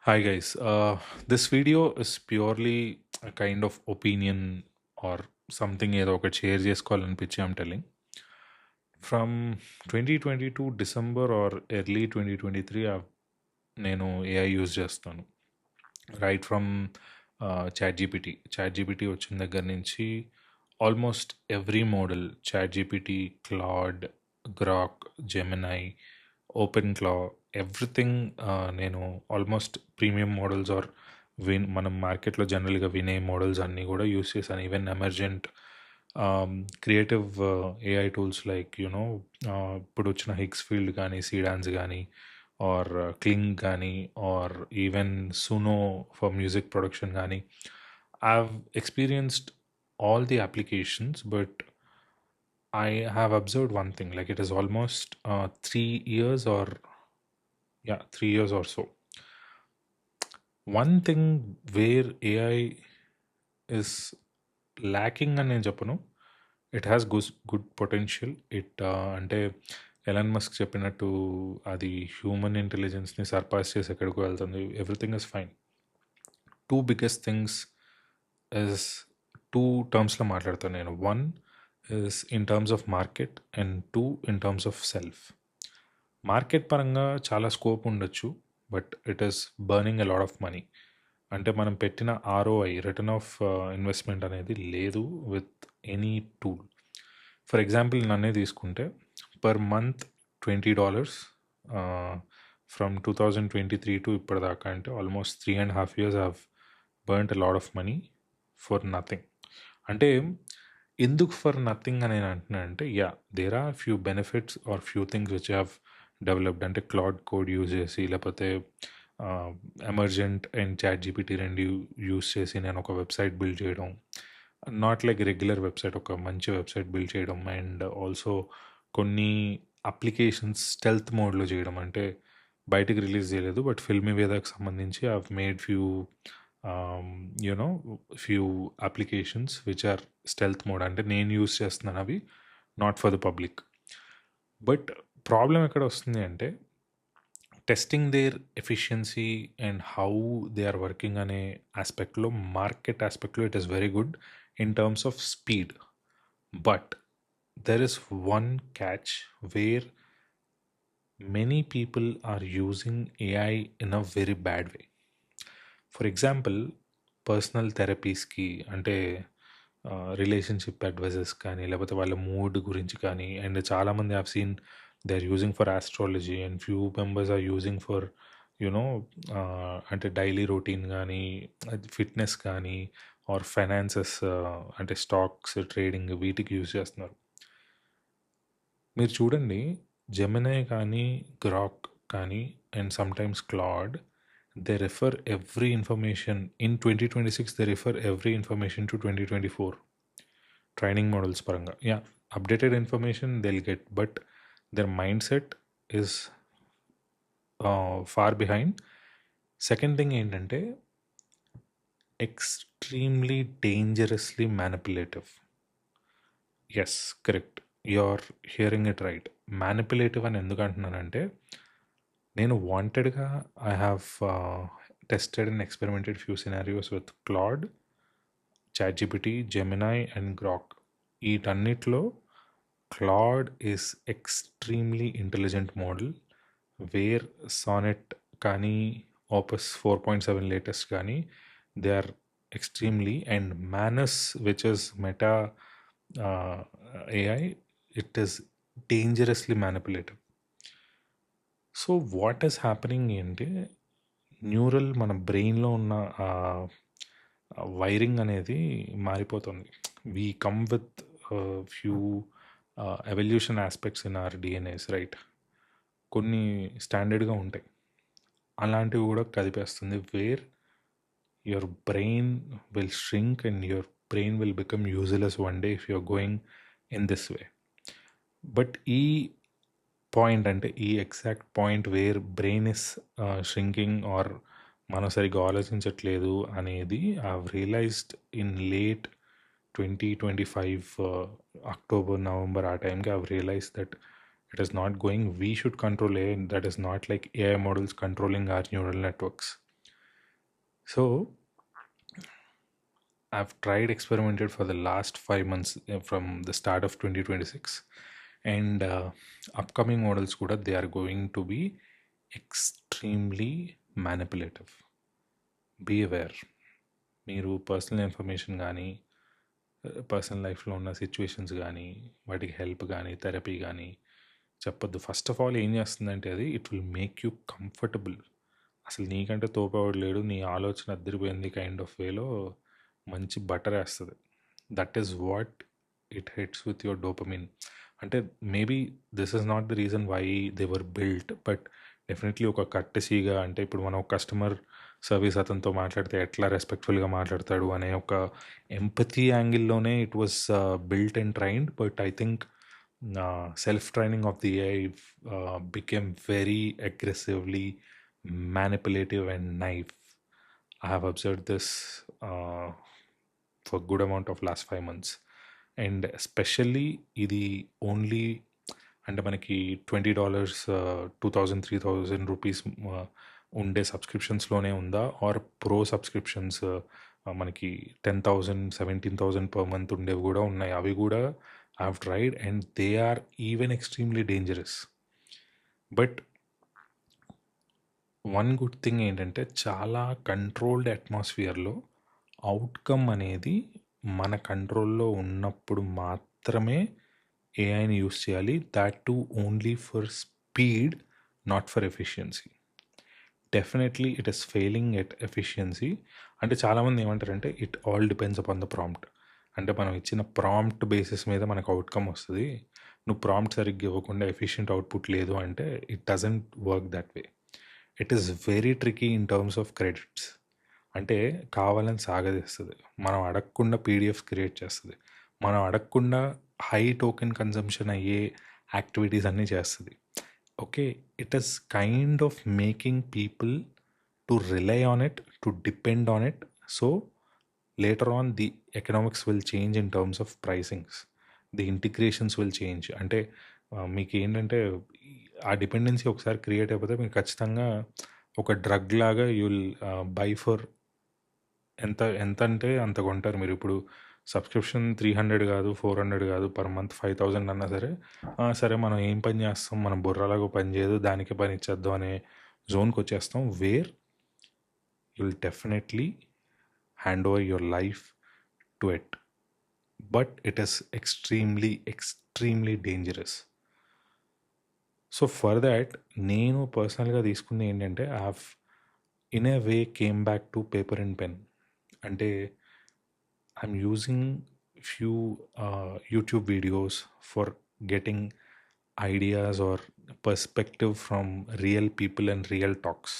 Hi guys. This video is purely a kind of opinion or something ఏదో ఒకటి share చేసుకోవాలనిపించి I'm telling. From 2022 December or early 2023 నేను AI use చేస్తాను. Right from chat GPT వచ్చిన దగ్గర నుంచి almost every model chat GPT, Claude, Grok, Gemini, open claw, everything. నేను almost premium models or మనం మార్కెట్లో జనరల్గా వినే మోడల్స్ అన్నీ కూడా యూస్ చేశాను. Even emergent creative AI tools like ఇప్పుడు వచ్చిన హిగ్స్ ఫీల్డ్ కానీ, సీడాన్స్ కానీ, ఆర్ క్లింగ్ కానీ, or even Suno for music production కానీ. I've experienced all the applications, but I have observed one thing. Like it is almost 3 years or 3 years or so. One thing where AI is lacking అని నేను చెప్పను. It has good potential. అంటే Elon Musk చెప్పినట్టు అది human ఇంటెలిజెన్స్ని surpass చేసి ఎక్కడికి వెళ్తుంది. Everything is fine. Two biggest things is two టర్మ్స్లో మాట్లాడతాను నేను. One is in terms of market and two in terms of self. Market పరంగా చాలా స్కోప్ ఉండొచ్చు, but it is burning a lot of money. అంటే మనం పెట్టిన ఆర్ఓఐ, రిటర్న్ ఆఫ్ ఇన్వెస్ట్మెంట్ అనేది లేదు with any tool. For example నన్నే తీసుకుంటే పర్ మంత్ $20 ఫ్రమ్ 2023 టు ఇప్పటిదాకా, అంటే almost 3.5 years have burnt a lot of money for nothing. అంటే ఎందుకు ఫర్ నథింగ్ అని నేను అంటున్నానంటే, there are few benefits are few things which have developed. అంటే క్లాడ్ కోడ్ యూజ్ చేసి, లేకపోతే ఎమర్జెంట్ అండ్ చాట్ జీపీటీ రెండు యూజ్ చేసి నేను ఒక వెబ్సైట్ బిల్డ్ చేయడం, నాట్ లైక్ రెగ్యులర్ వెబ్సైట్, ఒక మంచి వెబ్సైట్ బిల్డ్ చేయడం. అండ్ ఆల్సో కొన్ని అప్లికేషన్స్ స్టెల్త్ మోడ్లో చేయడం, అంటే బయటికి రిలీజ్ చేయలేదు, బట్ ఫిల్మీ వేదాకి సంబంధించి I made few applications which are stealth mode. అంటే నేను యూజ్ చేస్తున్నాను అవి, not for the public. But problem ఎక్కడ వస్తుంది అంటే, testing their efficiency and how they are working అనే ఆస్పెక్ట్లో, మార్కెట్ ఆస్పెక్ట్లో it is very good in terms of speed. But there is one catch where many people are using AI in a very bad way. For example, personal థెరపీస్కి, అంటే relationship advises కానీ, లేకపోతే వాళ్ళ mood గురించి కానీ. And చాలామంది have seen they are using for astrology, and few members are using for అంటే daily routine కానీ, ఫిట్నెస్ కానీ, ఆర్ ఫైనాన్సెస్, అంటే స్టాక్స్ ట్రేడింగ్, వీటికి యూజ్ చేస్తున్నారు. మీరు చూడండి, జెమినై కానీ, గ్రాక్ కానీ, and sometimes Claude, they refer every information in 2026, they refer every information to 2024 training models paranga. Updated information they'll get, but their mindset is far behind. Second thing ఏంటంటే, extremely dangerously manipulative. Yes, correct, you're hearing it right. Manipulative అని ఎందుకు అంటున్నానంటే, నేను వాంటెడ్గా I have tested and experimented few scenarios with Claude, ChatGPT, Gemini and Grok. వీటన్నిటిలో Claude is extremely intelligent model, where Sonnet కానీ, Opus 4.7 latest కానీ, they are extremely. And Manus which is Meta AI, it is dangerously manipulative. So what is happening అంటే, neural, మన బ్రెయిన్లో ఉన్న wiring అనేది మారిపోతుంది. We come with few evolution aspects in our DNAs, right? కొన్ని స్టాండర్డ్గా ఉంటాయి, అలాంటివి కూడా కదిపేస్తుంది. Where your brain will shrink and your brain will become useless one day if you're going in this way. But ఈ point, అంటే ఈ exact point where brain is shrinking or మనం సరిగ్గా ఆలోచించట్లేదు అనేది I realized in late 2025 October, November, ఆ టైంకి I realize that it is not going. We should control AI. That is not like AI models controlling our neural networks. So I've tried experimented for the last 5 months from the start of 2026, and upcoming models kuda they are going to be extremely manipulative. Be aware. మీరు personal information కానీ personal లైఫ్లో ఉన్న situations కానీ వాటికి help కానీ therapy కానీ చెప్పొద్దు. First of all ఏం చేస్తుందంటే అది it will make you comfortable. అసలు నీకంటే తోపవాడు లేడు, నీ ఆలోచన అద్దరిపోయింది కైండ్ ఆఫ్ వేలో మంచి బటర్ వేస్తుంది. That is what it hits with your dopamine. అంటే maybe this is not the reason why they were built, but definitely ఒక కట్టసీగా, అంటే ఇప్పుడు మనం కస్టమర్ సర్వీస్ అతనితో మాట్లాడితే ఎట్లా రెస్పెక్ట్ఫుల్గా మాట్లాడతాడు అనే ఒక ఎంపతి యాంగిల్లోనే it was built and trained. But I think self training of the AI became very aggressively manipulative and naive. I have observed this for good amount of last 5 months, and especially ఇది only అంటే మనకి $20 $2,000 $3,000 ఉండే సబ్స్క్రిప్షన్స్లోనే ఉందా, are pro subscriptions మనకి 10,000 17,000 per month ఉండేవి కూడా ఉన్నాయి. అవి కూడా I have tried and they are even extremely dangerous. But one good thing ఏంటంటే చాలా కంట్రోల్డ్ అట్మాస్ఫియర్లో అవుట్కమ్ అనేది మన కంట్రోల్లో ఉన్నప్పుడు మాత్రమే ఏఐని యూస్ చేయాలి. That to only for speed, not for efficiency. Definitely it is failing at efficiency. అంటే చాలామంది ఏమంటారంటే it all depends upon the prompt. అంటే మనం ఇచ్చిన ప్రాంప్ట్ బేసిస్ మీద మనకు అవుట్కమ్ వస్తుంది. నువ్వు ప్రాంప్ట్ సరిగ్గా ఇవ్వకుండా ఎఫిషియెంట్ అవుట్పుట్ లేదు అంటే it doesn't work that way. It is very tricky in terms of credits. అంటే కావాలని సాగదీస్తుంది, మనం అడగకుండా పీడిఎఫ్స్ క్రియేట్ చేస్తుంది, మనం అడగకుండా హై టోకెన్ కన్జంప్షన్ అయ్యే యాక్టివిటీస్ అన్నీ చేస్తుంది. Okay, it is kind of making people to rely on it, to depend on it. So later on the economics will change in terms of pricings, the integrations will change. అంటే మీకు ఏంటంటే ఆ dependency ఒకసారి create అయిపోతే మీకు ఖచ్చితంగా ఒక drug లాగా యూ విల్ బై ఫర్ ఎంత ఎంత అంటే అంత కొంటారు మీరు. ఇప్పుడు సబ్స్క్రిప్షన్ 300 కాదు, 400 కాదు, పర్ మంత్ 5,000 అన్నా సరే, సరే మనం ఏం పని చేస్తాం, మనం బుర్రలాగా పని చేయదు, దానికి పని ఇచ్చేద్దాం అనే జోన్కి వచ్చేస్తాం, where you will definitely hand over your life to it. But it is extremely dangerous. So for that నేను పర్సనల్గా తీసుకుంది ఏంటంటే I have in a way came back to paper and pen. అంటే I'm using few YouTube videos for getting ideas or perspective from real people and real talks.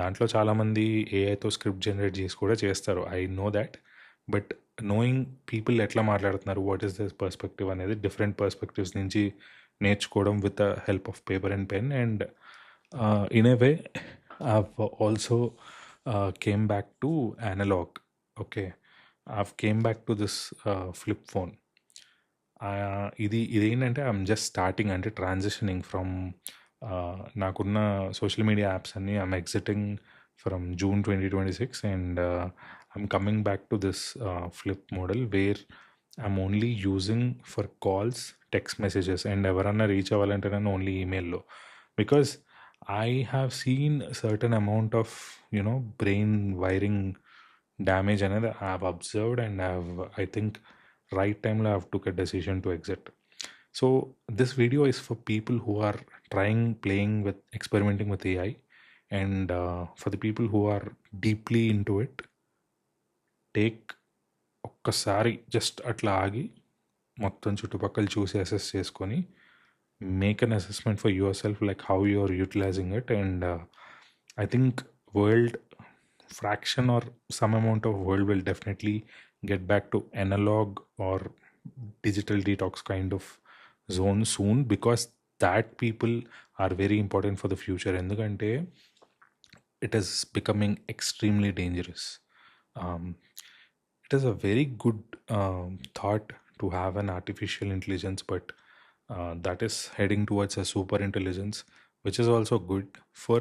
దాంట్లో చాలామంది ఏఐతో script generate చేసి కూడా చేస్తారు, I know that. But knowing people ఎట్లా మాట్లాడుతున్నారు, what is this perspective అనేది, డిఫరెంట్ పర్స్పెక్టివ్స్ నుంచి నేర్చుకోవడం with the help of paper and pen. And in a way I've also came back to analog. Okay, I've came back to this flip phone. ఇదేంటంటే I'm just starting, అంటే transitioning from నాకున్న social media apps అన్నీ I'm exiting from June 2026 and I'm coming back to this flip model where I'm only using for calls, text messages, and ఎవరన్నా reach అవ్వాలంటే నన్ను only ఈమెయిల్లో. Because I have seen certain amount of brain wiring damage అనేది I have observed, and I think right టైంలో I have took a decision to exit. So this video is for people who are playing with, experimenting with AI, and for the people who are deeply into it, take ఒక్కసారి just అట్లా ఆగి మొత్తం చుట్టుపక్కల చూసి assess చేసుకొని make an assessment for yourself, like how you are utilizing it. And I think world fraction or some amount of world will definitely get back to analog or digital detox kind of zone soon, because that people are very important for the future. Endukante it is becoming extremely dangerous. It is a very good thought to have an artificial intelligence, but that is heading towards a super intelligence, which is also good for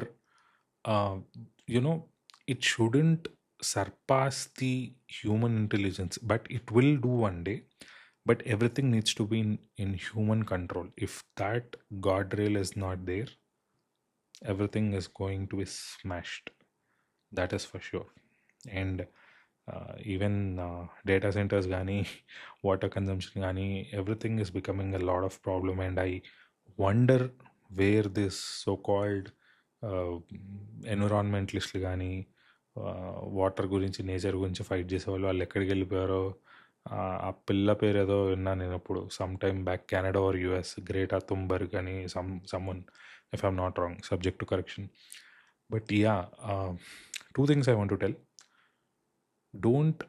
it shouldn't surpass the human intelligence, but it will do one day. But everything needs to be in human control. If that guardrail is not there, everything is going to be smashed. That is for sure. And even data centers gani, water consumption gani, everything is becoming a lot of problem. And I wonder where this so-called ఎన్విరాన్మెంటలిస్టులు కానీ water గురించి nature గురించి fight చేసేవాళ్ళు వాళ్ళు ఎక్కడికి వెళ్ళిపోయారో. ఆ పిల్ల పేరు ఏదో విన్నాను నేను అప్పుడు some time back, Canada or US, Greta Thunberg అని someone, if I'm not wrong, subject to correction. But yeah, two things I want to tell. Don't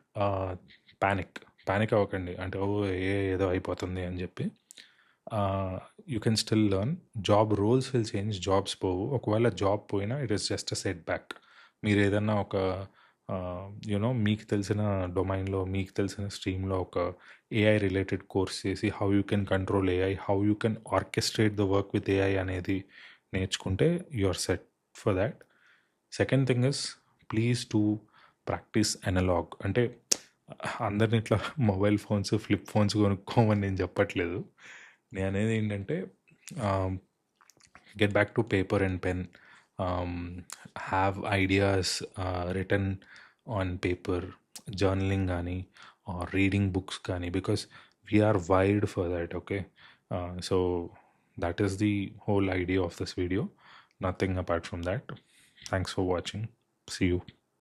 panic అవ్వకండి. అంటే ఏదో అయిపోతుంది అని చెప్పి. You can still learn. Job roles will change, jobs పోవు. ఒకవేళ job పోయినా it is just a setback. మీరు ఏదన్నా ఒక మీకు తెలిసిన డొమైన్లో, మీకు తెలిసిన స్ట్రీమ్లో ఒక ఏఐ రిలేటెడ్ కోర్స్ చేసి how you can control AI, how you can orchestrate the work with AI అనేది నేర్చుకుంటే you are set for that. Second thing is, please to practice analog. అంటే అందరిని ఇట్లా మొబైల్ ఫోన్స్, ఫ్లిప్ ఫోన్స్ కొనుక్కోమని నేను చెప్పట్లేదు. నేను అనేది ఏంటంటే, get back to paper and pen. Have ideas written on paper, journaling కానీ or reading books కానీ, because we are wired for that. Okay, so that is the whole idea of this video. Nothing apart from that. Thanks for watching. See you.